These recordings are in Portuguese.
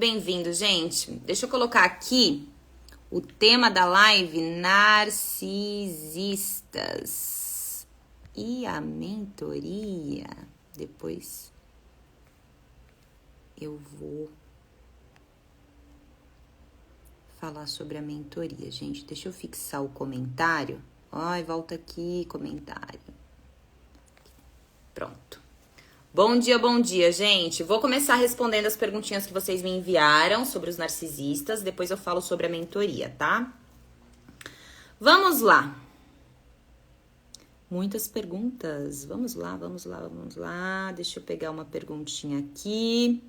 Bem-vindo, gente. Deixa eu colocar aqui o tema da live: narcisistas e a mentoria. Depois eu vou falar sobre a mentoria, gente. Deixa eu fixar o comentário. Ai, volta aqui, comentário. Pronto. Bom dia, gente. Vou começar respondendo as perguntinhas que vocês me enviaram sobre os narcisistas. Depois eu falo sobre a mentoria, tá? Vamos lá. Muitas perguntas. Vamos lá. Deixa eu pegar uma perguntinha aqui.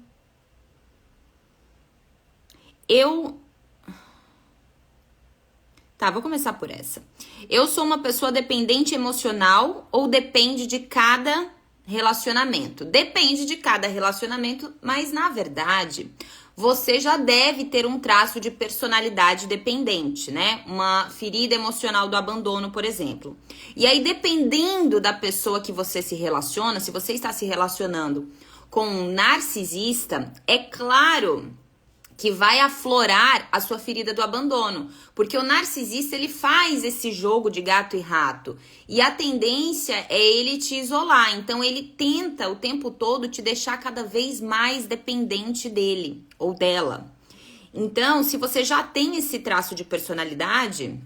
Tá, vou começar por essa. Eu sou uma pessoa dependente emocional ou depende de cada relacionamento? Depende de cada relacionamento, mas na verdade, você já deve ter um traço de personalidade dependente, né? Uma ferida emocional do abandono, por exemplo. E aí, dependendo da pessoa que você se relaciona, se você está se relacionando com um narcisista, é claro que vai aflorar a sua ferida do abandono, porque o narcisista ele faz esse jogo de gato e rato e a tendência é ele te isolar, então ele tenta o tempo todo te deixar cada vez mais dependente dele ou dela. Então, se você já tem esse traço de personalidade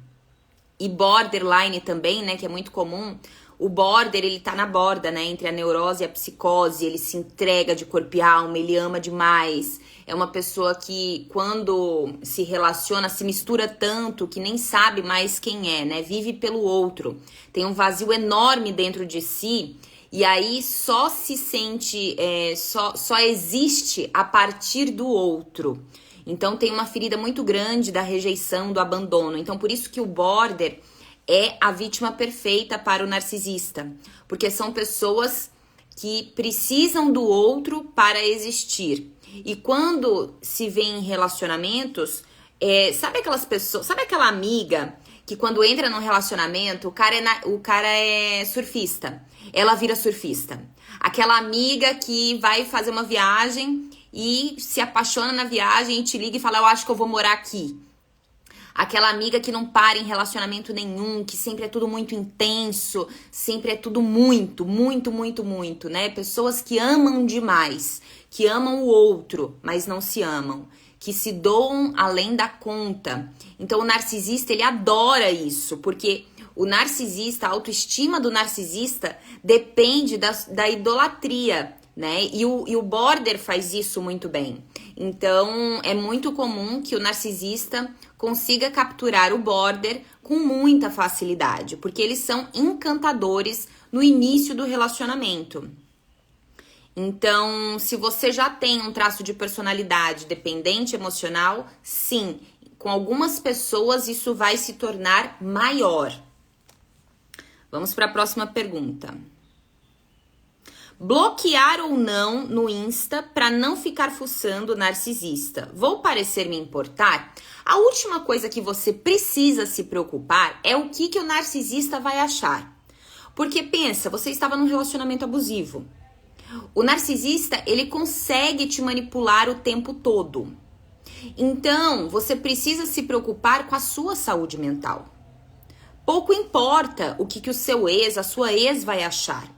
e borderline também, né, que é muito comum. O border, ele tá na borda, né, entre a neurose e a psicose, ele se entrega de corpo e alma, ele ama demais. É uma pessoa que, quando se relaciona, se mistura tanto que nem sabe mais quem é, né? Vive pelo outro. Tem um vazio enorme dentro de si e aí só se sente, só existe a partir do outro. Então tem uma ferida muito grande da rejeição, do abandono. Então por isso que o border é a vítima perfeita para o narcisista. Porque são pessoas que precisam do outro para existir. E quando se vê em relacionamentos, sabe aquelas pessoas, sabe aquela amiga que quando entra num relacionamento, o cara é surfista, ela vira surfista. Aquela amiga que vai fazer uma viagem e se apaixona na viagem e te liga e fala, eu acho que eu vou morar aqui. Aquela amiga que não para em relacionamento nenhum, que sempre é tudo muito intenso, sempre é tudo muito, né? Pessoas que amam demais, que amam o outro, mas não se amam, que se doam além da conta. Então o narcisista, ele adora isso, porque o narcisista, a autoestima do narcisista depende da idolatria, né? E o border faz isso muito bem. Então, é muito comum que o narcisista consiga capturar o border com muita facilidade, porque eles são encantadores no início do relacionamento. Então, se você já tem um traço de personalidade dependente emocional, sim, com algumas pessoas isso vai se tornar maior. Vamos para a próxima pergunta. Bloquear ou não no Insta para não ficar fuçando o narcisista? Vou parecer me importar? A última coisa que você precisa se preocupar é o que o narcisista vai achar. Porque pensa, você estava num relacionamento abusivo. O narcisista, ele consegue te manipular o tempo todo. Então, você precisa se preocupar com a sua saúde mental. Pouco importa o que o seu ex, a sua ex vai achar.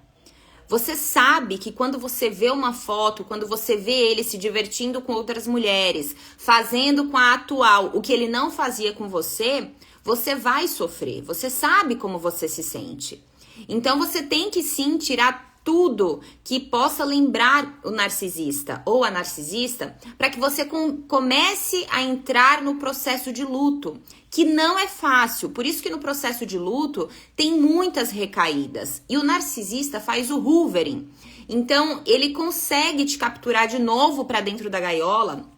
Você sabe que quando você vê uma foto, quando você vê ele se divertindo com outras mulheres, fazendo com a atual o que ele não fazia com você, você vai sofrer. Você sabe como você se sente. Então você tem que sim tirar tudo que possa lembrar o narcisista ou a narcisista para que você comece a entrar no processo de luto, que não é fácil. Por isso que no processo de luto tem muitas recaídas. E o narcisista faz o hoovering. Então, ele consegue te capturar de novo para dentro da gaiola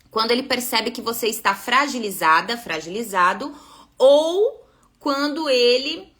quando ele percebe que você está fragilizado, ou quando ele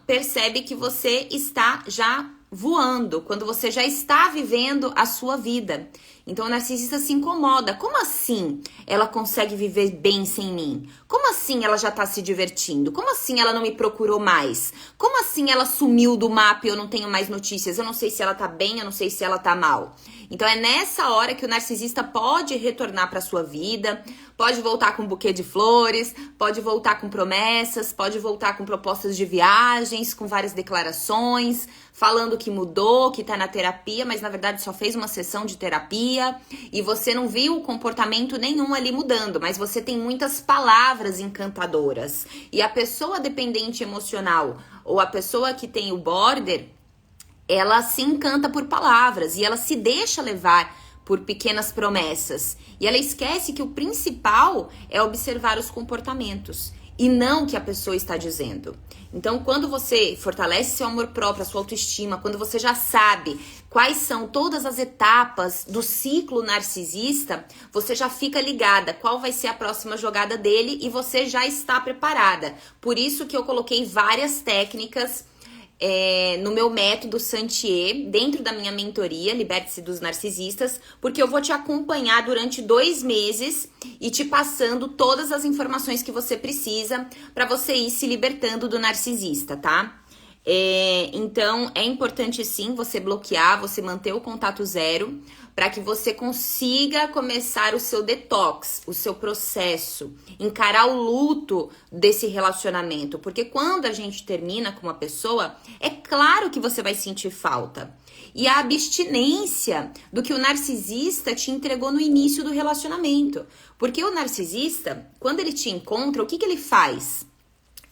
percebe que você está já voando, quando você já está vivendo a sua vida. Então o narcisista se incomoda. Como assim ela consegue viver bem sem mim? Como assim ela já tá se divertindo? Como assim ela não me procurou mais? Como assim ela sumiu do mapa e eu não tenho mais notícias? Eu não sei se ela tá bem, eu não sei se ela tá mal. Então é nessa hora que o narcisista pode retornar para sua vida, pode voltar com um buquê de flores, pode voltar com promessas, pode voltar com propostas de viagens, com várias declarações, falando que mudou, que tá na terapia, mas na verdade só fez uma sessão de terapia e você não viu comportamento nenhum ali mudando, mas você tem muitas palavras encantadoras. E a pessoa dependente emocional ou a pessoa que tem o border, ela se encanta por palavras e ela se deixa levar por pequenas promessas. E ela esquece que o principal é observar os comportamentos e não o que a pessoa está dizendo. Então, quando você fortalece seu amor próprio, a sua autoestima, quando você já sabe quais são todas as etapas do ciclo narcisista, você já fica ligada qual vai ser a próxima jogada dele e você já está preparada. Por isso que eu coloquei várias técnicas no meu método Santier, dentro da minha mentoria, Liberte-se dos Narcisistas, porque eu vou te acompanhar durante 2 meses e te passando todas as informações que você precisa para você ir se libertando do narcisista, tá? Então, é importante sim você bloquear, você manter o contato zero, para que você consiga começar o seu detox, o seu processo, encarar o luto desse relacionamento. Porque quando a gente termina com uma pessoa, é claro que você vai sentir falta. E a abstinência do que o narcisista te entregou no início do relacionamento. Porque o narcisista, quando ele te encontra, o que ele faz?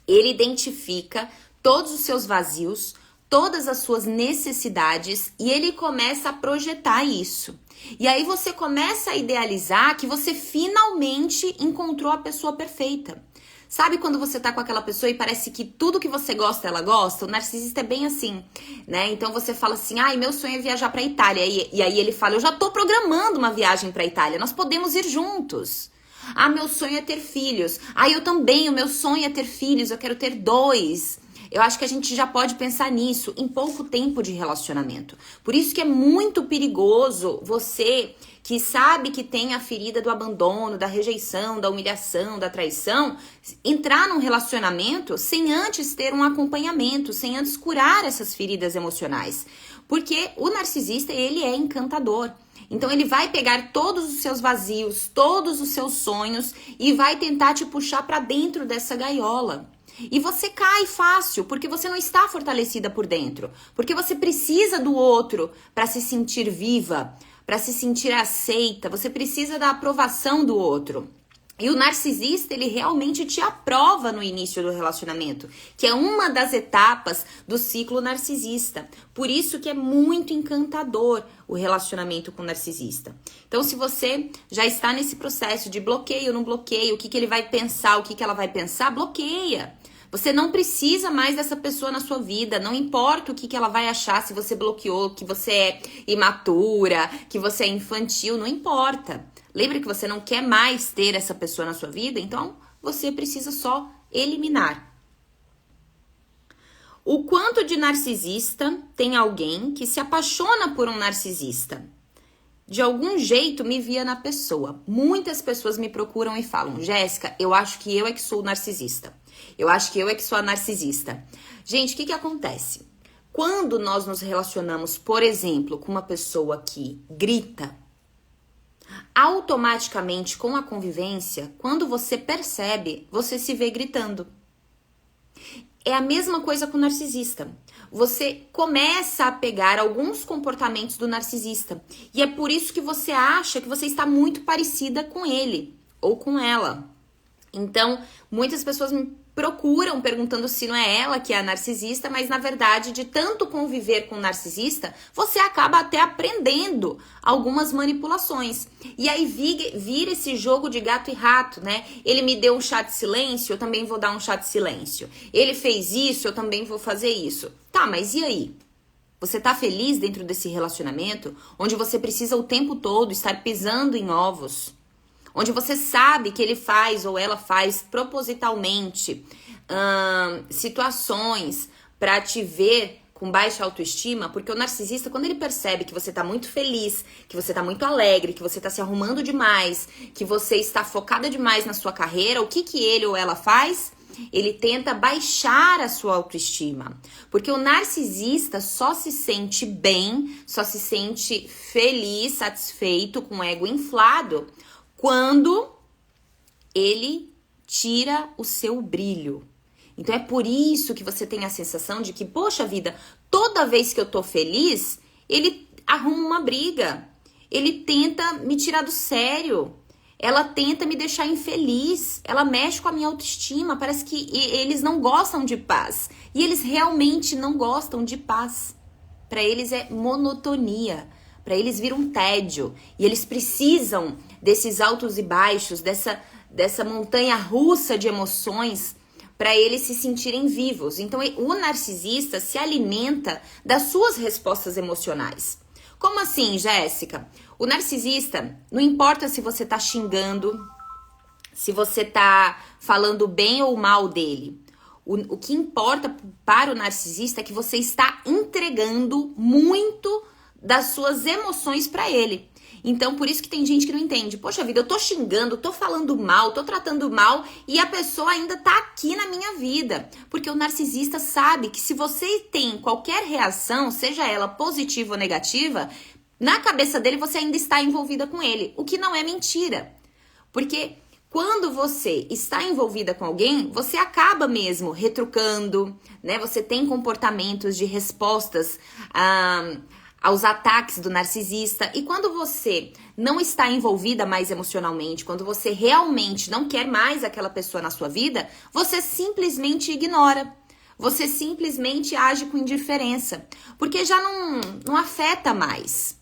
Ele identifica todos os seus vazios, todas as suas necessidades e ele começa a projetar isso. E aí você começa a idealizar que você finalmente encontrou a pessoa perfeita. Sabe quando você tá com aquela pessoa e parece que tudo que você gosta, ela gosta? O narcisista é bem assim, né? Então você fala assim, ai, meu sonho é viajar pra Itália. E aí ele fala, eu já tô programando uma viagem pra Itália, nós podemos ir juntos. Ah, meu sonho é ter filhos. Ah, eu também, o meu sonho é ter filhos, eu quero ter 2. Eu acho que a gente já pode pensar nisso em pouco tempo de relacionamento. Por isso que é muito perigoso você que sabe que tem a ferida do abandono, da rejeição, da humilhação, da traição, entrar num relacionamento sem antes ter um acompanhamento, sem antes curar essas feridas emocionais. Porque o narcisista, ele é encantador. Então ele vai pegar todos os seus vazios, todos os seus sonhos e vai tentar te puxar para dentro dessa gaiola. E você cai fácil, porque você não está fortalecida por dentro. Porque você precisa do outro para se sentir viva, para se sentir aceita. Você precisa da aprovação do outro. E o narcisista, ele realmente te aprova no início do relacionamento, que é uma das etapas do ciclo narcisista. Por isso que é muito encantador o relacionamento com o narcisista. Então, se você já está nesse processo de bloqueio, não bloqueio, o que ele vai pensar, o que ela vai pensar, bloqueia. Você não precisa mais dessa pessoa na sua vida, não importa o que ela vai achar, se você bloqueou, que você é imatura, que você é infantil, não importa. Lembra que você não quer mais ter essa pessoa na sua vida? Então, você precisa só eliminar. O quanto de narcisista tem alguém que se apaixona por um narcisista? De algum jeito me via na pessoa. Muitas pessoas me procuram e falam, Jéssica, eu acho que eu é que sou narcisista. Eu acho que eu é que sou a narcisista. Gente, o que acontece? Quando nós nos relacionamos, por exemplo, com uma pessoa que grita, automaticamente com a convivência, quando você percebe, você se vê gritando. É a mesma coisa com o narcisista. Você começa a pegar alguns comportamentos do narcisista. E é por isso que você acha que você está muito parecida com ele ou com ela. Então, muitas pessoas me procuram perguntando se não é ela que é a narcisista, mas na verdade, de tanto conviver com o narcisista, você acaba até aprendendo algumas manipulações. E aí vira esse jogo de gato e rato, né? Ele me deu um chá de silêncio, eu também vou dar um chá de silêncio. Ele fez isso, eu também vou fazer isso. Tá, mas e aí? Você tá feliz dentro desse relacionamento, onde você precisa o tempo todo estar pisando em ovos? Onde você sabe que ele faz ou ela faz propositalmente situações para te ver com baixa autoestima, porque o narcisista, quando ele percebe que você tá muito feliz, que você tá muito alegre, que você tá se arrumando demais, que você está focada demais na sua carreira, o que ele ou ela faz? Ele tenta baixar a sua autoestima. Porque o narcisista só se sente bem, só se sente feliz, satisfeito, com o ego inflado, quando ele tira o seu brilho. Então é por isso que você tem a sensação de que, poxa vida, toda vez que eu tô feliz, ele arruma uma briga. Ele tenta me tirar do sério. Ela tenta me deixar infeliz. Ela mexe com a minha autoestima. Parece que eles não gostam de paz. E eles realmente não gostam de paz. Para eles é monotonia. Para eles vira um tédio. E eles precisam desses altos e baixos, dessa montanha russa de emoções, para eles se sentirem vivos. Então, o narcisista se alimenta das suas respostas emocionais. Como assim, Jéssica? O narcisista, não importa se você tá xingando, se você tá falando bem ou mal dele. O que importa para o narcisista é que você está entregando muito das suas emoções para ele. Então, por isso que tem gente que não entende. Poxa vida, eu tô xingando, tô falando mal, tô tratando mal e a pessoa ainda tá aqui na minha vida. Porque o narcisista sabe que se você tem qualquer reação, seja ela positiva ou negativa, na cabeça dele você ainda está envolvida com ele. O que não é mentira. Porque quando você está envolvida com alguém, você acaba mesmo retrucando, né? Você tem comportamentos de respostas aos ataques do narcisista. E quando você não está envolvida mais emocionalmente, quando você realmente não quer mais aquela pessoa na sua vida, você simplesmente ignora. Você simplesmente age com indiferença, porque já não afeta mais.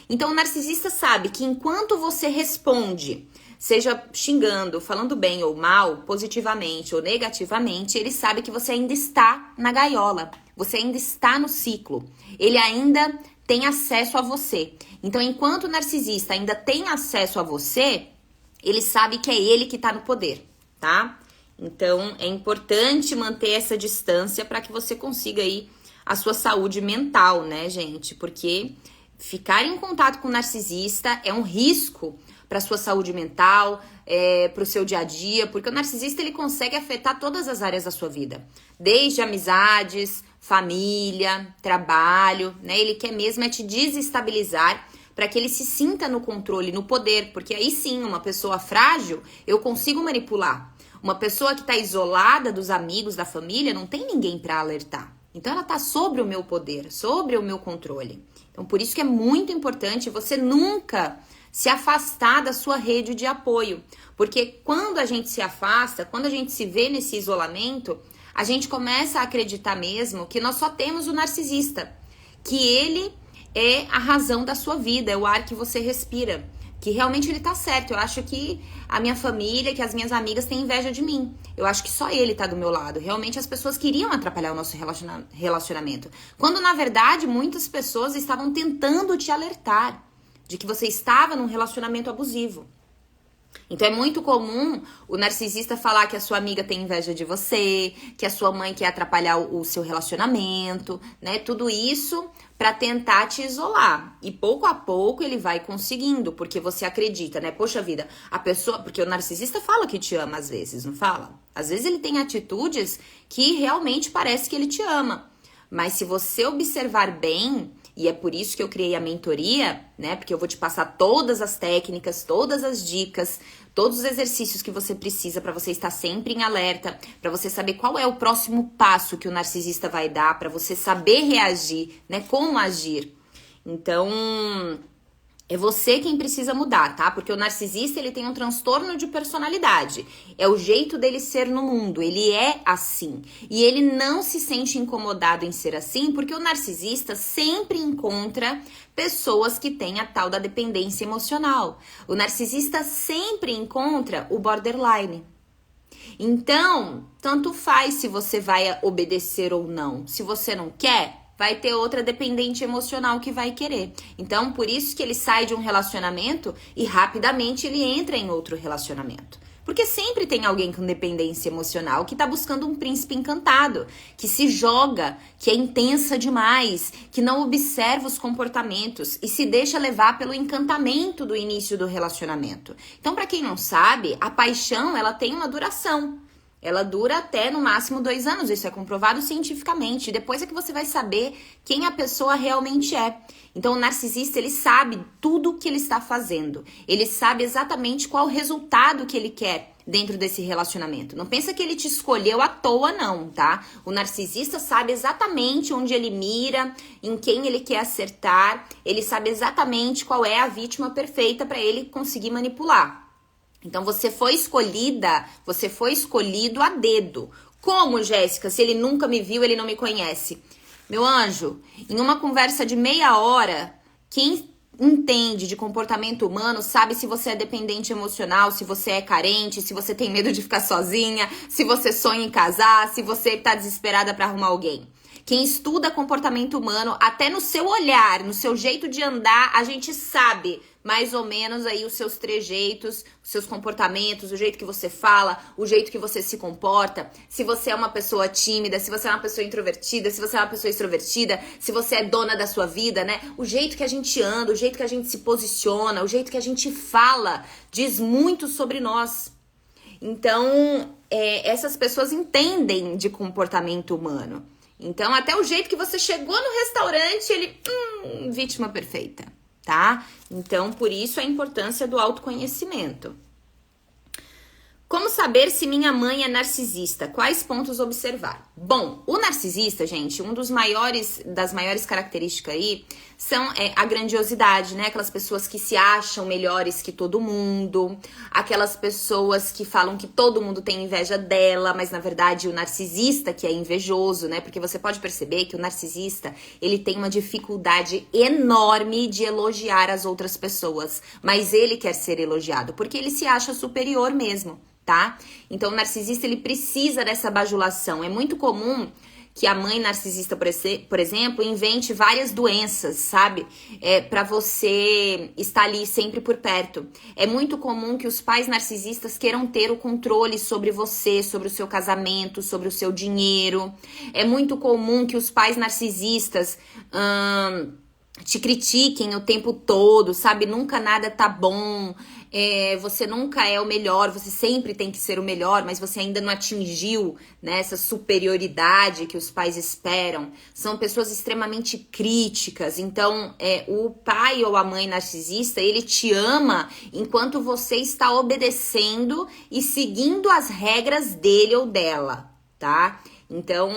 Então o narcisista sabe que enquanto você responde, seja xingando, falando bem ou mal, positivamente ou negativamente, ele sabe que você ainda está na gaiola, você ainda está no ciclo, ele ainda tem acesso a você. Então, enquanto o narcisista ainda tem acesso a você, ele sabe que é ele que está no poder, tá? Então, é importante manter essa distância para que você consiga aí a sua saúde mental, né, gente? Porque ficar em contato com o narcisista é um risco para a sua saúde mental, para o seu dia a dia, porque o narcisista ele consegue afetar todas as áreas da sua vida, desde amizades, família, trabalho, né? Ele quer mesmo te desestabilizar para que ele se sinta no controle, no poder, porque aí sim, uma pessoa frágil, eu consigo manipular. Uma pessoa que está isolada dos amigos, da família, não tem ninguém para alertar. Então ela está sobre o meu poder, sobre o meu controle. Então por isso que é muito importante você nunca se afastar da sua rede de apoio, porque quando a gente se afasta, quando a gente se vê nesse isolamento, a gente começa a acreditar mesmo que nós só temos o narcisista, que ele é a razão da sua vida, é o ar que você respira, que realmente ele tá certo. Eu acho que a minha família, que as minhas amigas têm inveja de mim. Eu acho que só ele tá do meu lado. Realmente as pessoas queriam atrapalhar o nosso relacionamento. Quando, na verdade, muitas pessoas estavam tentando te alertar de que você estava num relacionamento abusivo. Então é muito comum o narcisista falar que a sua amiga tem inveja de você, que a sua mãe quer atrapalhar o seu relacionamento, né? Tudo isso para tentar te isolar. E pouco a pouco ele vai conseguindo, porque você acredita, né? Poxa vida, a pessoa... Porque o narcisista fala que te ama às vezes, não fala? Às vezes ele tem atitudes que realmente parece que ele te ama. Mas se você observar bem... E é por isso que eu criei a mentoria, né? Porque eu vou te passar todas as técnicas, todas as dicas, todos os exercícios que você precisa para você estar sempre em alerta, para você saber qual é o próximo passo que o narcisista vai dar, para você saber reagir, né? Como agir. Então, é você quem precisa mudar, tá? Porque o narcisista, ele tem um transtorno de personalidade. É o jeito dele ser no mundo, ele é assim. E ele não se sente incomodado em ser assim, porque o narcisista sempre encontra pessoas que têm a tal da dependência emocional. O narcisista sempre encontra o borderline. Então, tanto faz se você vai obedecer ou não. Se você não quer, vai ter outra dependente emocional que vai querer. Então, por isso que ele sai de um relacionamento e rapidamente ele entra em outro relacionamento. Porque sempre tem alguém com dependência emocional que tá buscando um príncipe encantado, que se joga, que é intensa demais, que não observa os comportamentos e se deixa levar pelo encantamento do início do relacionamento. Então, pra quem não sabe, a paixão, ela tem uma duração. Ela dura até no máximo 2 anos, isso é comprovado cientificamente. Depois é que você vai saber quem a pessoa realmente é. Então o narcisista, ele sabe tudo o que ele está fazendo. Ele sabe exatamente qual o resultado que ele quer dentro desse relacionamento. Não pensa que ele te escolheu à toa não, tá? O narcisista sabe exatamente onde ele mira, em quem ele quer acertar. Ele sabe exatamente qual é a vítima perfeita para ele conseguir manipular. Então, você foi escolhida, você foi escolhido a dedo. Como, Jéssica? Se ele nunca me viu, ele não me conhece. Meu anjo, em uma conversa de meia hora, quem entende de comportamento humano sabe se você é dependente emocional, se você é carente, se você tem medo de ficar sozinha, se você sonha em casar, se você tá desesperada pra arrumar alguém. Quem estuda comportamento humano, até no seu olhar, no seu jeito de andar, a gente sabe mais ou menos aí os seus trejeitos, os seus comportamentos, o jeito que você fala, o jeito que você se comporta, se você é uma pessoa tímida, se você é uma pessoa introvertida, se você é uma pessoa extrovertida, se você é dona da sua vida, né? O jeito que a gente anda, o jeito que a gente se posiciona, o jeito que a gente fala, diz muito sobre nós. Então, essas pessoas entendem de comportamento humano. Então, até o jeito que você chegou no restaurante, ele... vítima perfeita, tá? Então, por isso a importância do autoconhecimento. Como saber se minha mãe é narcisista? Quais pontos observar? Bom, o narcisista, gente, das maiores características aí são a grandiosidade, né? Aquelas pessoas que se acham melhores que todo mundo, aquelas pessoas que falam que todo mundo tem inveja dela, mas na verdade o narcisista que é invejoso, né? Porque você pode perceber que o narcisista, ele tem uma dificuldade enorme de elogiar as outras pessoas, mas ele quer ser elogiado, porque ele se acha superior mesmo. Tá? Então o narcisista, ele precisa dessa bajulação. É muito comum que a mãe narcisista, por exemplo, invente várias doenças, sabe? Pra você estar ali sempre por perto. É muito comum que os pais narcisistas queiram ter o controle sobre você, sobre o seu casamento, sobre o seu dinheiro. É muito comum que os pais narcisistas te critiquem o tempo todo, sabe? Nunca nada tá bom. Você nunca é o melhor, você sempre tem que ser o melhor, mas você ainda não atingiu, né, essa superioridade que os pais esperam. São pessoas extremamente críticas. Então, o pai ou a mãe narcisista, ele te ama enquanto você está obedecendo e seguindo as regras dele ou dela, tá? Então,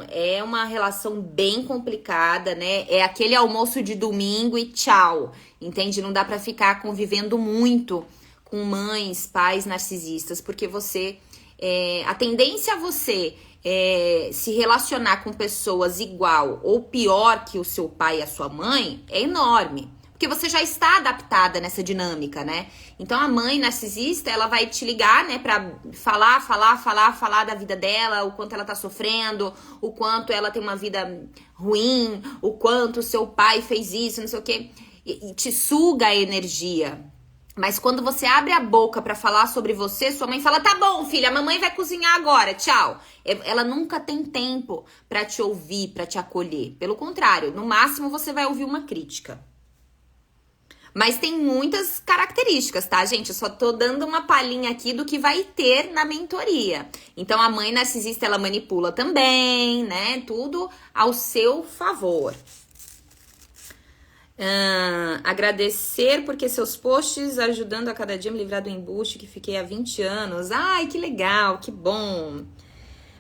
é uma relação bem complicada, né? É aquele almoço de domingo e tchau, entende? Não dá pra ficar convivendo muito com mães, pais narcisistas, porque a tendência a você se relacionar com pessoas igual ou pior que o seu pai e a sua mãe é enorme. Porque você já está adaptada nessa dinâmica, né? Então, a mãe narcisista, ela vai te ligar, né? Pra falar da vida dela, o quanto ela tá sofrendo, o quanto ela tem uma vida ruim, o quanto seu pai fez isso, não sei o quê. E te suga a energia. Mas quando você abre a boca pra falar sobre você, sua mãe fala, tá bom, filha, a mamãe vai cozinhar agora, tchau. Ela nunca tem tempo pra te ouvir, pra te acolher. Pelo contrário, no máximo você vai ouvir uma crítica. Mas tem muitas características, tá, gente? Eu só tô dando uma palhinha aqui do que vai ter na mentoria. Então, a mãe narcisista, ela manipula também, né? Tudo ao seu favor. Agradecer porque seus posts ajudando a cada dia me livrar do embuste que fiquei há 20 anos. Ai, que legal, que bom.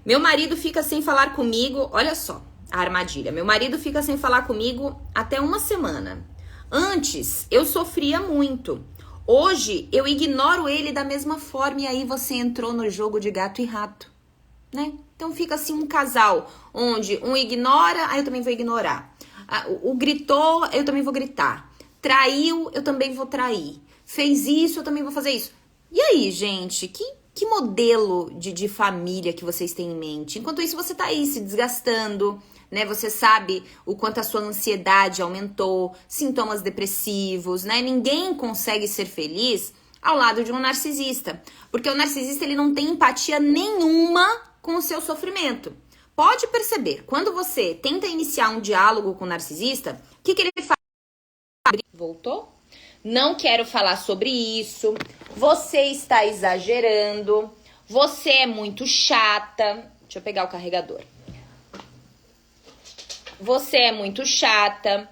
Meu marido fica sem falar comigo. Olha só a armadilha. Meu marido fica sem falar comigo até 1 semana. Antes, eu sofria muito. Hoje, eu ignoro ele da mesma forma e aí você entrou no jogo de gato e rato, né? Então, fica assim um casal onde um ignora, aí eu também vou ignorar. O gritou, eu também vou gritar. Traiu, eu também vou trair. Fez isso, eu também vou fazer isso. E aí, gente, que modelo de família que vocês têm em mente? Enquanto isso, você tá aí se desgastando, né? Você sabe o quanto a sua ansiedade aumentou, sintomas depressivos, né? Ninguém consegue ser feliz ao lado de um narcisista. Porque o narcisista, ele não tem empatia nenhuma com o seu sofrimento. Pode perceber, quando você tenta iniciar um diálogo com o narcisista, o que ele faz? Voltou? Não quero falar sobre isso. Você está exagerando. Você é muito chata. Deixa eu pegar o carregador. Você é muito chata.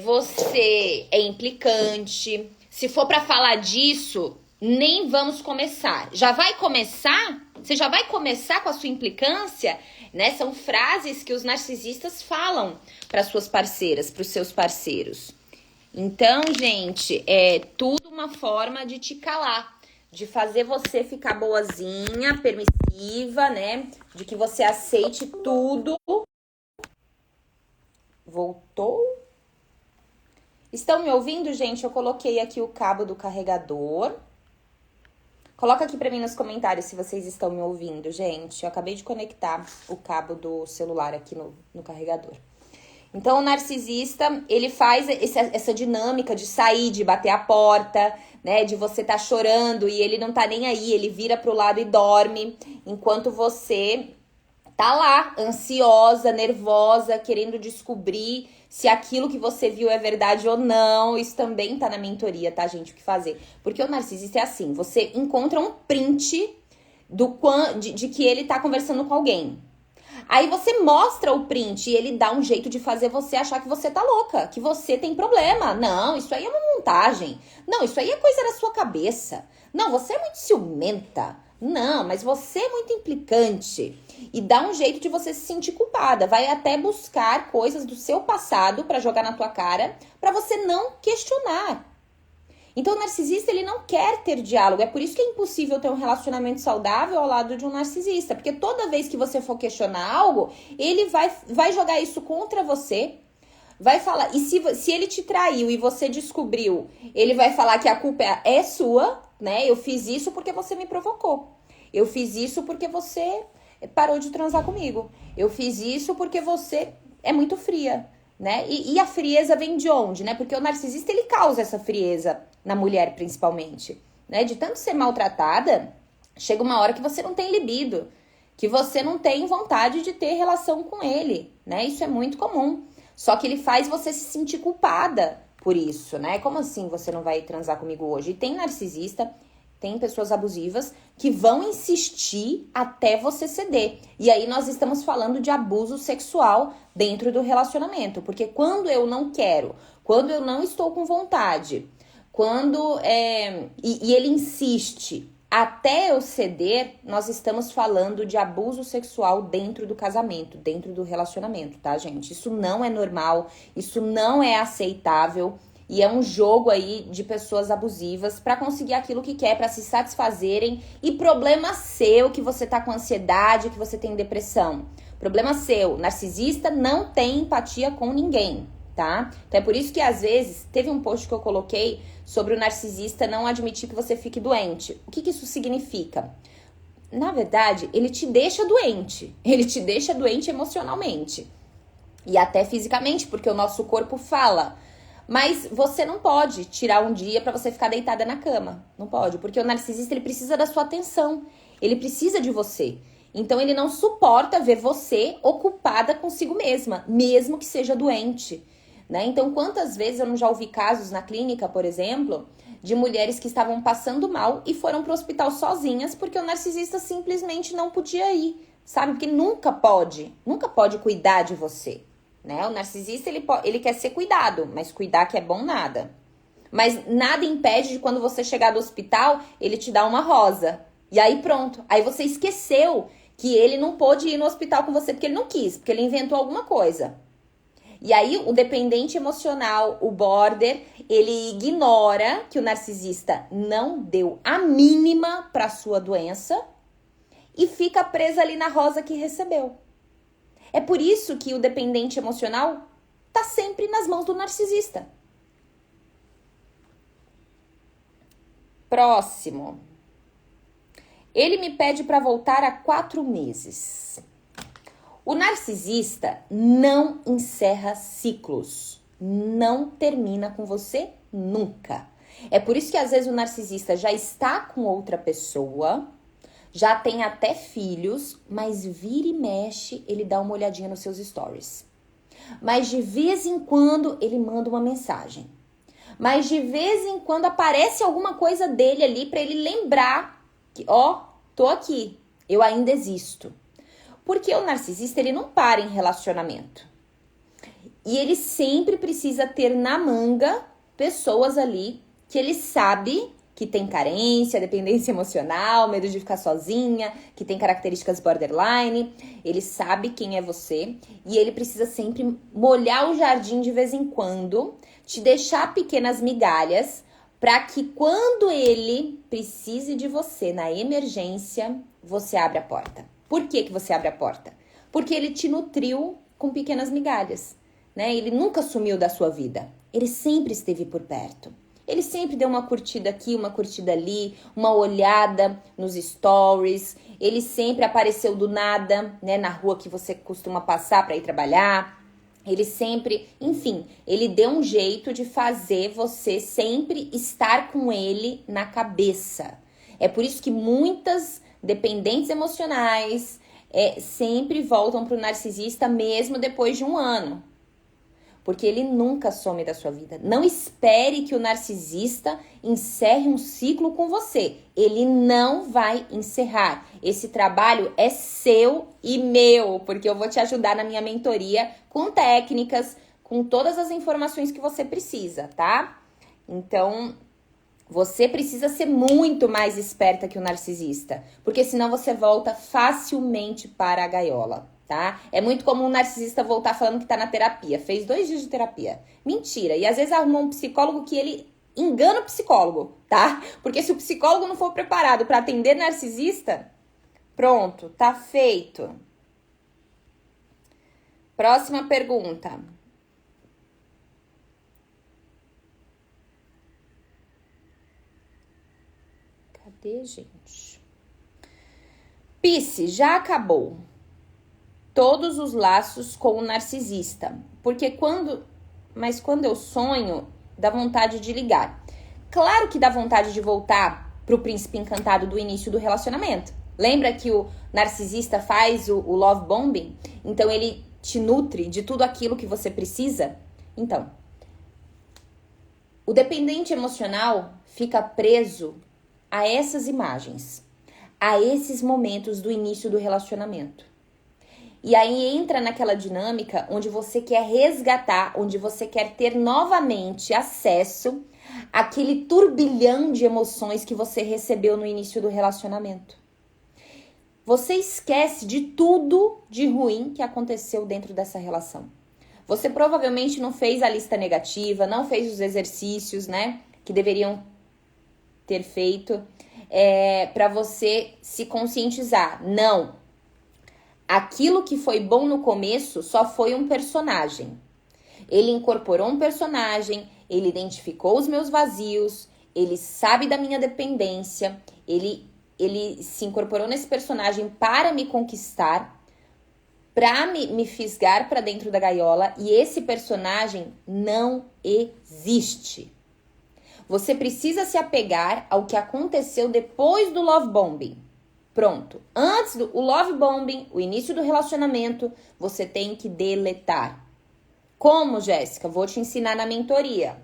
Você é implicante. Se for para falar disso, nem vamos começar. Já vai começar? Você já vai começar com a sua implicância? Né? São frases que os narcisistas falam para suas parceiras, para os seus parceiros. Então, gente, é tudo uma forma de te calar, de fazer você ficar boazinha, permissiva, né? De que você aceite tudo. Voltou? Estão me ouvindo, gente? Eu coloquei aqui o cabo do carregador. Coloca aqui pra mim nos comentários se vocês estão me ouvindo, gente. Eu acabei de conectar o cabo do celular aqui no carregador. Então, o narcisista, ele faz essa dinâmica de sair, de bater a porta, né? De você tá chorando e ele não tá nem aí, ele vira pro lado e dorme, enquanto você tá lá, ansiosa, nervosa, querendo descobrir se aquilo que você viu é verdade ou não. Isso também tá na mentoria, tá, gente? O que fazer? Porque o narcisista é assim, você encontra um print de que ele tá conversando com alguém. Aí você mostra o print e ele dá um jeito de fazer você achar que você tá louca, que você tem problema. Não, isso aí é uma montagem. Não, isso aí é coisa da sua cabeça. Não, você é muito ciumenta. Não, mas você é muito implicante. E dá um jeito de você se sentir culpada. Vai até buscar coisas do seu passado pra jogar na tua cara, pra você não questionar. Então, o narcisista, ele não quer ter diálogo. É por isso que é impossível ter um relacionamento saudável ao lado de um narcisista. Porque toda vez que você for questionar algo, ele vai jogar isso contra você. Vai falar. E se ele te traiu e você descobriu, ele vai falar que a culpa é sua, né? Eu fiz isso porque você me provocou. Eu fiz isso porque você parou de transar comigo. Eu fiz isso porque você é muito fria, né? E a frieza vem de onde, né? Porque o narcisista, ele causa essa frieza na mulher, principalmente, né? De tanto ser maltratada, chega uma hora que você não tem libido, que você não tem vontade de ter relação com ele, né? Isso é muito comum. Só que ele faz você se sentir culpada por isso, né? Como assim você não vai transar comigo hoje? E tem narcisista, tem pessoas abusivas que vão insistir até você ceder. E aí nós estamos falando de abuso sexual dentro do relacionamento. Porque quando eu não quero, quando eu não estou com vontade, quando e ele insiste até eu ceder, nós estamos falando de abuso sexual dentro do casamento, dentro do relacionamento, tá, gente? Isso não é normal, isso não é aceitável. E é um jogo aí de pessoas abusivas pra conseguir aquilo que quer, pra se satisfazerem. E problema seu que você tá com ansiedade, que você tem depressão. Problema seu. Narcisista não tem empatia com ninguém, tá? Então é por isso que às vezes, teve um post que eu coloquei sobre o narcisista não admitir que você fique doente. O que isso significa? Na verdade, ele te deixa doente. Ele te deixa doente emocionalmente. E até fisicamente, porque o nosso corpo fala. Mas você não pode tirar um dia pra você ficar deitada na cama. Não pode, porque o narcisista, ele precisa da sua atenção. Ele precisa de você. Então, ele não suporta ver você ocupada consigo mesma, mesmo que seja doente, né? Então, quantas vezes eu não já ouvi casos na clínica, por exemplo, de mulheres que estavam passando mal e foram pro hospital sozinhas porque o narcisista simplesmente não podia ir, sabe? Porque nunca pode cuidar de você. Né? O narcisista, ele quer ser cuidado, mas cuidar que é bom nada. Mas nada impede de quando você chegar do hospital, ele te dar uma rosa. E aí pronto, aí você esqueceu que ele não pôde ir no hospital com você porque ele não quis, porque ele inventou alguma coisa. E aí o dependente emocional, o border, ele ignora que o narcisista não deu a mínima pra sua doença e fica presa ali na rosa que recebeu. É por isso que o dependente emocional tá sempre nas mãos do narcisista. Próximo. Ele me pede para voltar há 4 meses. O narcisista não encerra ciclos. Não termina com você nunca. É por isso que às vezes o narcisista já está com outra pessoa, já tem até filhos, mas vira e mexe, ele dá uma olhadinha nos seus stories. Mas de vez em quando ele manda uma mensagem. Mas de vez em quando aparece alguma coisa dele ali para ele lembrar que, tô aqui, eu ainda existo. Porque o narcisista, ele não para em relacionamento. E ele sempre precisa ter na manga pessoas ali que ele sabe que tem carência, dependência emocional, medo de ficar sozinha, que tem características borderline. Ele sabe quem é você e ele precisa sempre molhar o jardim de vez em quando, te deixar pequenas migalhas para que quando ele precise de você na emergência, você abra a porta. Por que você abre a porta? Porque ele te nutriu com pequenas migalhas, né? Ele nunca sumiu da sua vida. Ele sempre esteve por perto. Ele sempre deu uma curtida aqui, uma curtida ali, uma olhada nos stories. Ele sempre apareceu do nada, né, na rua que você costuma passar para ir trabalhar. Ele sempre, enfim, ele deu um jeito de fazer você sempre estar com ele na cabeça. É por isso que muitas dependentes emocionais sempre voltam para o narcisista mesmo depois de um ano. Porque ele nunca some da sua vida. Não espere que o narcisista encerre um ciclo com você. Ele não vai encerrar. Esse trabalho é seu e meu, porque eu vou te ajudar na minha mentoria com técnicas, com todas as informações que você precisa, tá? Então, você precisa ser muito mais esperta que o narcisista, porque senão você volta facilmente para a gaiola. Tá? É muito comum um narcisista voltar falando que tá na terapia. Fez 2 dias de terapia. Mentira. E às vezes arrumou um psicólogo que ele engana o psicólogo, tá? Porque se o psicólogo não for preparado para atender narcisista, pronto, tá feito. Próxima pergunta. Cadê, gente? Pisce, já acabou todos os laços com o narcisista, porque quando eu sonho, dá vontade de ligar. Claro que dá vontade de voltar pro príncipe encantado do início do relacionamento. Lembra que o narcisista faz o love bombing? Então ele te nutre de tudo aquilo que você precisa? Então, o dependente emocional fica preso a essas imagens, a esses momentos do início do relacionamento. E aí entra naquela dinâmica onde você quer resgatar, onde você quer ter novamente acesso àquele turbilhão de emoções que você recebeu no início do relacionamento. Você esquece de tudo de ruim que aconteceu dentro dessa relação. Você provavelmente não fez a lista negativa, não fez os exercícios, né, que deveriam ter feito para você se conscientizar. Não. Aquilo que foi bom no começo só foi um personagem. Ele incorporou um personagem, ele identificou os meus vazios, ele sabe da minha dependência, ele se incorporou nesse personagem para me conquistar, para me fisgar para dentro da gaiola, e esse personagem não existe. Você precisa se apegar ao que aconteceu depois do love bombing. Pronto. Antes do love bombing, o início do relacionamento, você tem que deletar. Como, Jéssica? Vou te ensinar na mentoria.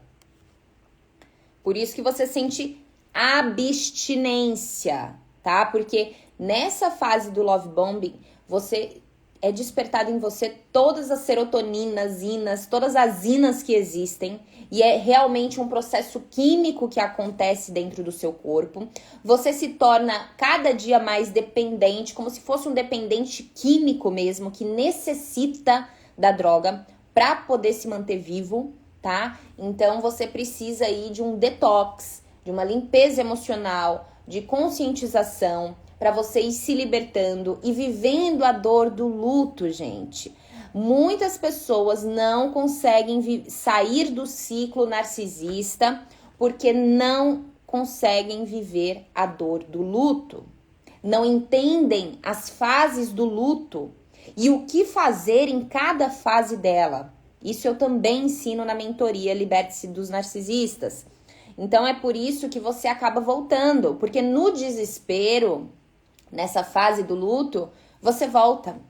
Por isso que você sente abstinência, tá? Porque nessa fase do love bombing, você é despertado em você todas as serotoninas, inas, todas as inas que existem, e é realmente um processo químico que acontece dentro do seu corpo. Você se torna cada dia mais dependente, como se fosse um dependente químico mesmo, que necessita da droga para poder se manter vivo, tá? Então você precisa aí de um detox, de uma limpeza emocional, de conscientização, para você ir se libertando e vivendo a dor do luto, gente. Muitas pessoas não conseguem sair do ciclo narcisista porque não conseguem viver a dor do luto. Não entendem as fases do luto e o que fazer em cada fase dela. Isso eu também ensino na mentoria Liberte-se dos Narcisistas. Então é por isso que você acaba voltando, porque no desespero, nessa fase do luto, você volta.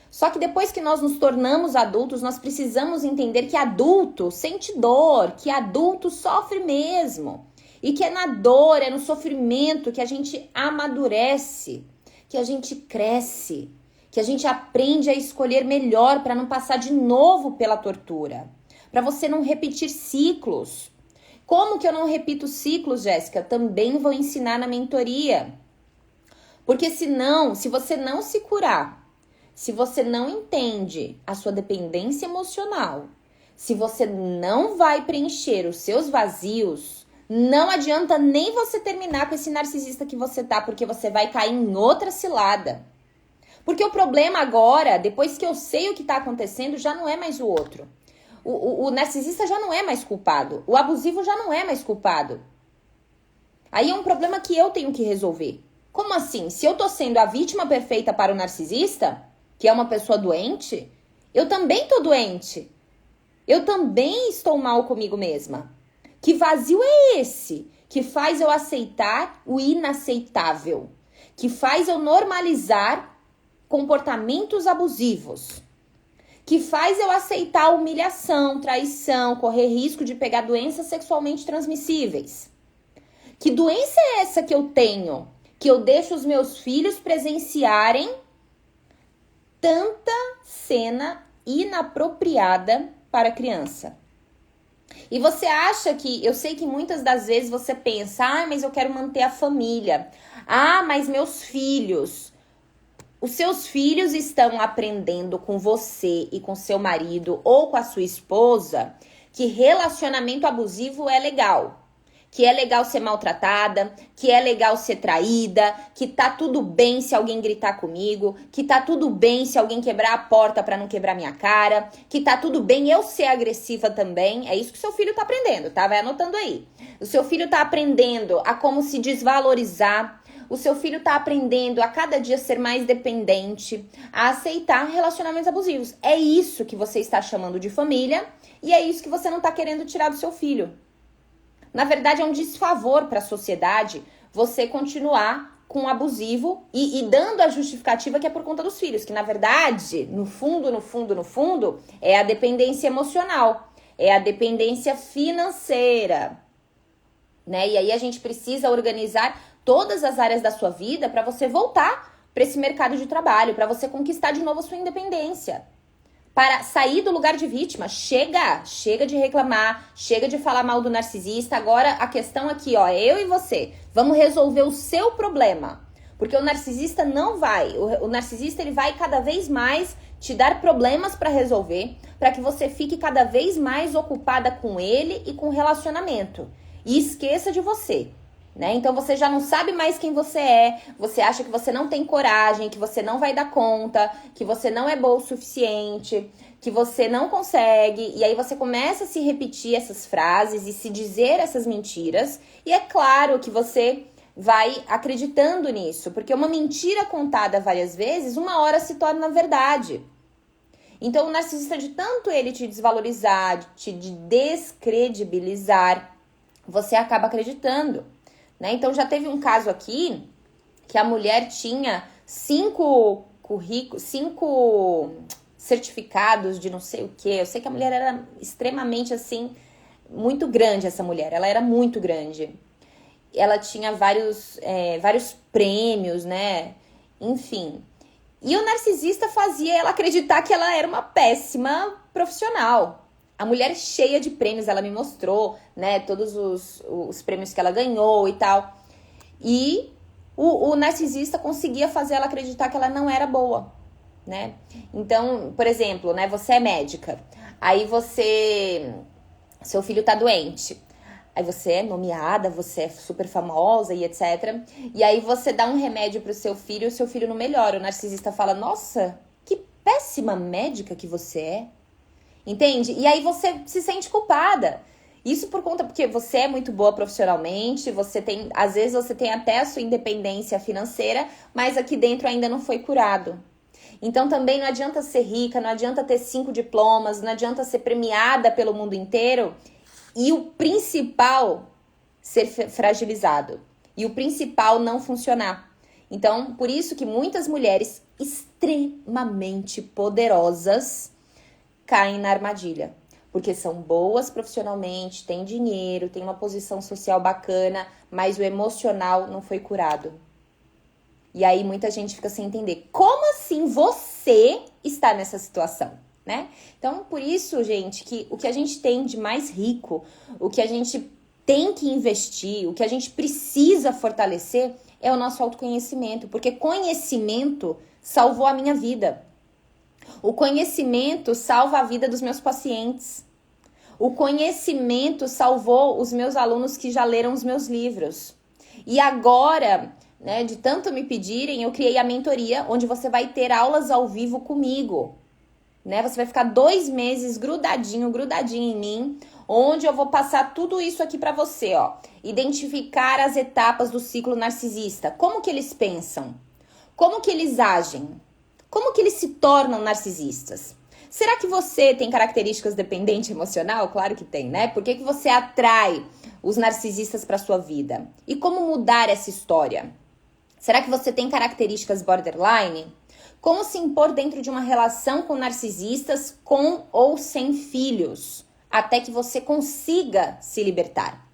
Só que depois que nós nos tornamos adultos, nós precisamos entender que adulto sente dor, que adulto sofre mesmo. E que é na dor, é no sofrimento que a gente amadurece, que a gente cresce, que a gente aprende a escolher melhor para não passar de novo pela tortura, para você não repetir ciclos. Como que eu não repito ciclos, Jéssica? Também vou ensinar na mentoria. Porque senão, se você não se curar, se você não entende a sua dependência emocional, se você não vai preencher os seus vazios, não adianta nem você terminar com esse narcisista que você tá, porque você vai cair em outra cilada. Porque o problema agora, depois que eu sei o que tá acontecendo, já não é mais o outro. O narcisista já não é mais culpado. O abusivo já não é mais culpado. Aí é um problema que eu tenho que resolver. Como assim? Se eu tô sendo a vítima perfeita para o narcisista, que é uma pessoa doente, eu também tô doente. Eu também estou mal comigo mesma. Que vazio é esse que faz eu aceitar o inaceitável? Que faz eu normalizar comportamentos abusivos? Que faz eu aceitar humilhação, traição, correr risco de pegar doenças sexualmente transmissíveis? Que doença é essa que eu tenho? Que eu deixo os meus filhos presenciarem tanta cena inapropriada para a criança? E você acha que, eu sei que muitas das vezes você pensa, mas eu quero manter a família. Mas meus filhos. Os seus filhos estão aprendendo com você e com seu marido ou com a sua esposa que relacionamento abusivo é legal. Que é legal ser maltratada, que é legal ser traída, que tá tudo bem se alguém gritar comigo, que tá tudo bem se alguém quebrar a porta pra não quebrar minha cara, que tá tudo bem eu ser agressiva também. É isso que seu filho tá aprendendo, tá? Vai anotando aí. O seu filho tá aprendendo a como se desvalorizar. O seu filho tá aprendendo a cada dia ser mais dependente, a aceitar relacionamentos abusivos. É isso que você está chamando de família e é isso que você não tá querendo tirar do seu filho. Na verdade, é um desfavor para a sociedade você continuar com um abusivo e dando a justificativa que é por conta dos filhos, que na verdade, no fundo, é a dependência emocional, é a dependência financeira, né? E aí a gente precisa organizar todas as áreas da sua vida para você voltar para esse mercado de trabalho, para você conquistar de novo a sua independência. Para sair do lugar de vítima. Chega de reclamar, chega de falar mal do narcisista. Agora a questão aqui, é eu e você. Vamos resolver o seu problema. Porque o narcisista não vai. O narcisista ele vai cada vez mais te dar problemas para resolver, para que você fique cada vez mais ocupada com ele e com o relacionamento. E esqueça de você. Né? Então você já não sabe mais quem você acha que você não tem coragem, que você não vai dar conta, que você não é boa o suficiente, que você não consegue, e aí você começa a se repetir essas frases e se dizer essas mentiras, e é claro que você vai acreditando nisso, porque uma mentira contada várias vezes, uma hora se torna verdade. Então o narcisista, de tanto ele te desvalorizar, te descredibilizar, você acaba acreditando. Né? Então já teve um caso aqui que a mulher tinha 5 certificados de não sei o que. Eu sei que a mulher era extremamente assim, muito grande essa mulher, ela era muito grande. Ela tinha vários prêmios, né? Enfim. E o narcisista fazia ela acreditar que ela era uma péssima profissional. A mulher cheia de prêmios, ela me mostrou, né, todos os prêmios que ela ganhou e tal. E o narcisista conseguia fazer ela acreditar que ela não era boa, né? Então, por exemplo, né, você é médica, aí seu filho tá doente. Aí você é nomeada, você é super famosa e etc. E aí você dá um remédio pro seu filho e o seu filho não melhora. O narcisista fala, nossa, que péssima médica que você é. Entende? E aí você se sente culpada. Isso porque você é muito boa profissionalmente, às vezes você tem até a sua independência financeira, mas aqui dentro ainda não foi curado. Então também não adianta ser rica, não adianta ter 5 diplomas, não adianta ser premiada pelo mundo inteiro. E o principal, ser fragilizado e o principal não funcionar. Então, por isso que muitas mulheres extremamente poderosas caem na armadilha. Porque são boas profissionalmente, têm dinheiro, têm uma posição social bacana, mas o emocional não foi curado. E aí muita gente fica sem entender. Como assim você está nessa situação, né? Então, por isso, gente, que o que a gente tem de mais rico, o que a gente tem que investir, o que a gente precisa fortalecer é o nosso autoconhecimento. Porque conhecimento salvou a minha vida. O conhecimento salva a vida dos meus pacientes. O conhecimento salvou os meus alunos que já leram os meus livros. E agora, né, de tanto me pedirem, eu criei a mentoria, onde você vai ter aulas ao vivo comigo. Né? Você vai ficar 2 meses grudadinho em mim, onde eu vou passar tudo isso aqui para você, ó. Identificar as etapas do ciclo narcisista. Como que eles pensam? Como que eles agem? Como que eles se tornam narcisistas? Será que você tem características dependente emocional? Claro que tem, né? Por que você atrai os narcisistas para sua vida? E como mudar essa história? Será que você tem características borderline? Como se impor dentro de uma relação com narcisistas, com ou sem filhos, até que você consiga se libertar?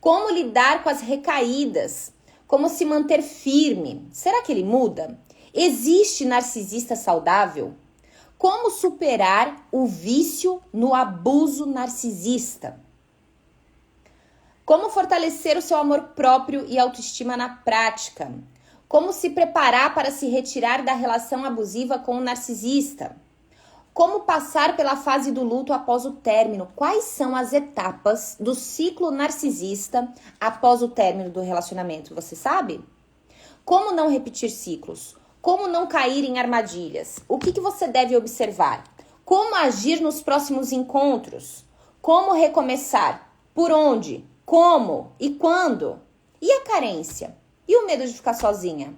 Como lidar com as recaídas? Como se manter firme? Será que ele muda? Existe narcisista saudável? Como superar o vício no abuso narcisista? Como fortalecer o seu amor próprio e autoestima na prática? Como se preparar para se retirar da relação abusiva com o narcisista? Como passar pela fase do luto após o término? Quais são as etapas do ciclo narcisista após o término do relacionamento? Você sabe? Como não repetir ciclos? Como não cair em armadilhas? O que você deve observar? Como agir nos próximos encontros? Como recomeçar? Por onde? Como? E quando? E a carência? E o medo de ficar sozinha?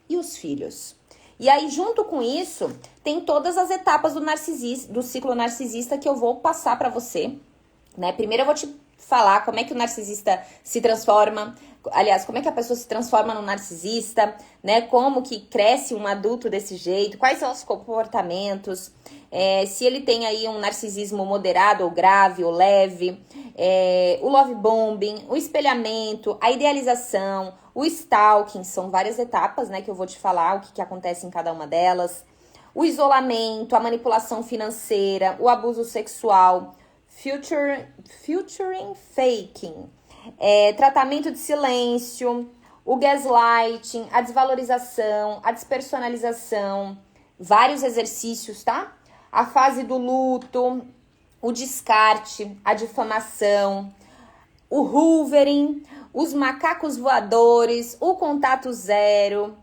E os filhos? E aí, junto com isso, tem todas as etapas do ciclo narcisista que eu vou passar para você, né? Primeiro eu vou te falar como é que o narcisista se transforma, aliás, como é que a pessoa se transforma no narcisista, né? Como que cresce um adulto desse jeito, quais são os comportamentos, se ele tem aí um narcisismo moderado ou grave ou leve, o love bombing, o espelhamento, a idealização, o stalking, são várias etapas, né, que eu vou te falar o que acontece em cada uma delas, o isolamento, a manipulação financeira, o abuso sexual, featuring faking, tratamento de silêncio, o gaslighting, a desvalorização, a despersonalização, vários exercícios, tá? A fase do luto, o descarte, a difamação, o hoovering, os macacos voadores, o contato zero,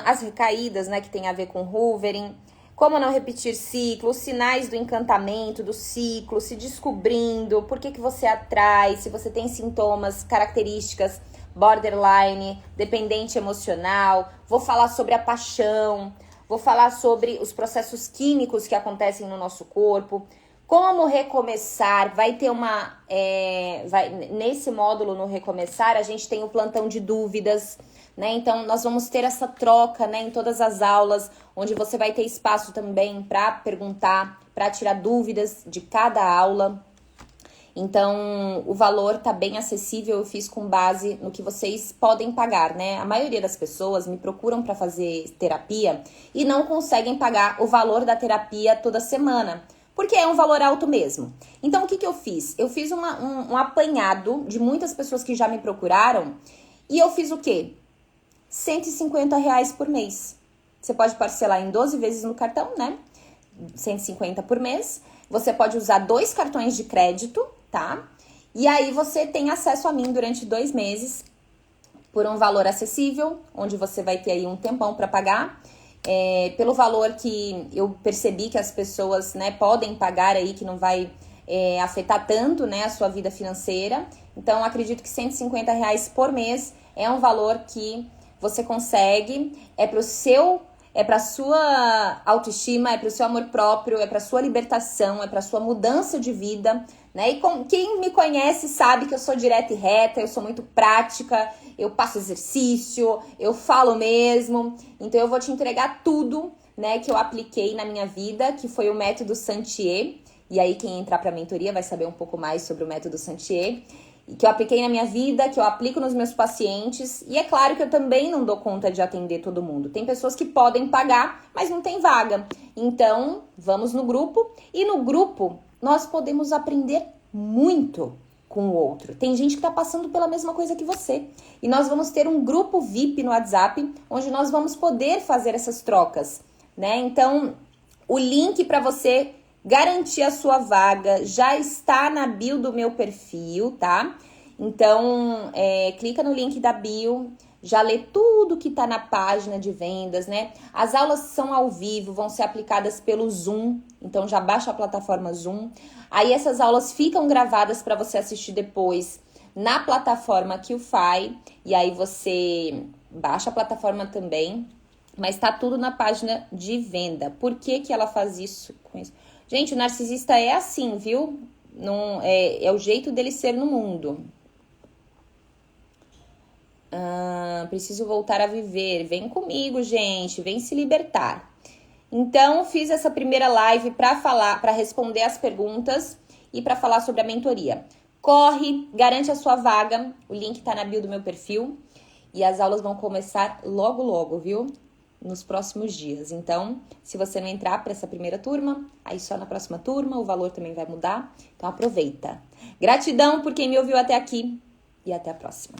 as recaídas, né, que tem a ver com hoovering, como não repetir ciclo, os sinais do encantamento, do ciclo, se descobrindo, por que você atrai, se você tem sintomas, características, borderline, dependente emocional. Vou falar sobre a paixão, vou falar sobre os processos químicos que acontecem no nosso corpo, como recomeçar. Vai ter nesse módulo no recomeçar, a gente tem o plantão de dúvidas, né? Então, nós vamos ter essa troca, né, em todas as aulas, onde você vai ter espaço também para perguntar, para tirar dúvidas de cada aula. Então, o valor tá bem acessível, eu fiz com base no que vocês podem pagar, né? A maioria das pessoas me procuram para fazer terapia e não conseguem pagar o valor da terapia toda semana, porque é um valor alto mesmo. Então, o que eu fiz? Eu fiz um apanhado de muitas pessoas que já me procuraram e eu fiz o quê? R$150 por mês. Você pode parcelar em 12 vezes no cartão, né? 150 por mês. Você pode usar 2 cartões de crédito, tá? E aí você tem acesso a mim durante 2 meses por um valor acessível, onde você vai ter aí um tempão para pagar. Pelo valor que eu percebi que as pessoas, né, podem pagar aí, que não vai afetar tanto, né, a sua vida financeira. Então, acredito que R$150 por mês é um valor que você consegue, é para sua autoestima, é para o seu amor próprio, é para sua libertação, é para sua mudança de vida, né? E quem me conhece sabe que eu sou direta e reta, eu sou muito prática, eu passo exercício, eu falo mesmo. Então eu vou te entregar tudo, né, que eu apliquei na minha vida, que foi o método Santier. E aí quem entrar para a mentoria vai saber um pouco mais sobre o método Santier, que eu apliquei na minha vida, que eu aplico nos meus pacientes. E é claro que eu também não dou conta de atender todo mundo. Tem pessoas que podem pagar, mas não tem vaga. Então, vamos no grupo. E no grupo, nós podemos aprender muito com o outro. Tem gente que está passando pela mesma coisa que você. E nós vamos ter um grupo VIP no WhatsApp, onde nós vamos poder fazer essas trocas, né? Então, o link para você garantir a sua vaga já está na bio do meu perfil, tá? Então, clica no link da bio, já lê tudo que tá na página de vendas, né? As aulas são ao vivo, vão ser aplicadas pelo Zoom, então já baixa a plataforma Zoom. Aí essas aulas ficam gravadas para você assistir depois na plataforma QFI, e aí você baixa a plataforma também, mas tá tudo na página de venda. Por que que ela faz isso com isso? Gente, o narcisista é assim, viu? Não, é o jeito dele ser no mundo. Preciso voltar a viver. Vem comigo, gente. Vem se libertar. Então, fiz essa primeira live para responder as perguntas e para falar sobre a mentoria. Corre, garante a sua vaga. O link tá na bio do meu perfil. E as aulas vão começar logo, logo, viu? Nos próximos dias. Então, se você não entrar para essa primeira turma, aí só na próxima turma, o valor também vai mudar. Então, aproveita. Gratidão por quem me ouviu até aqui e até a próxima.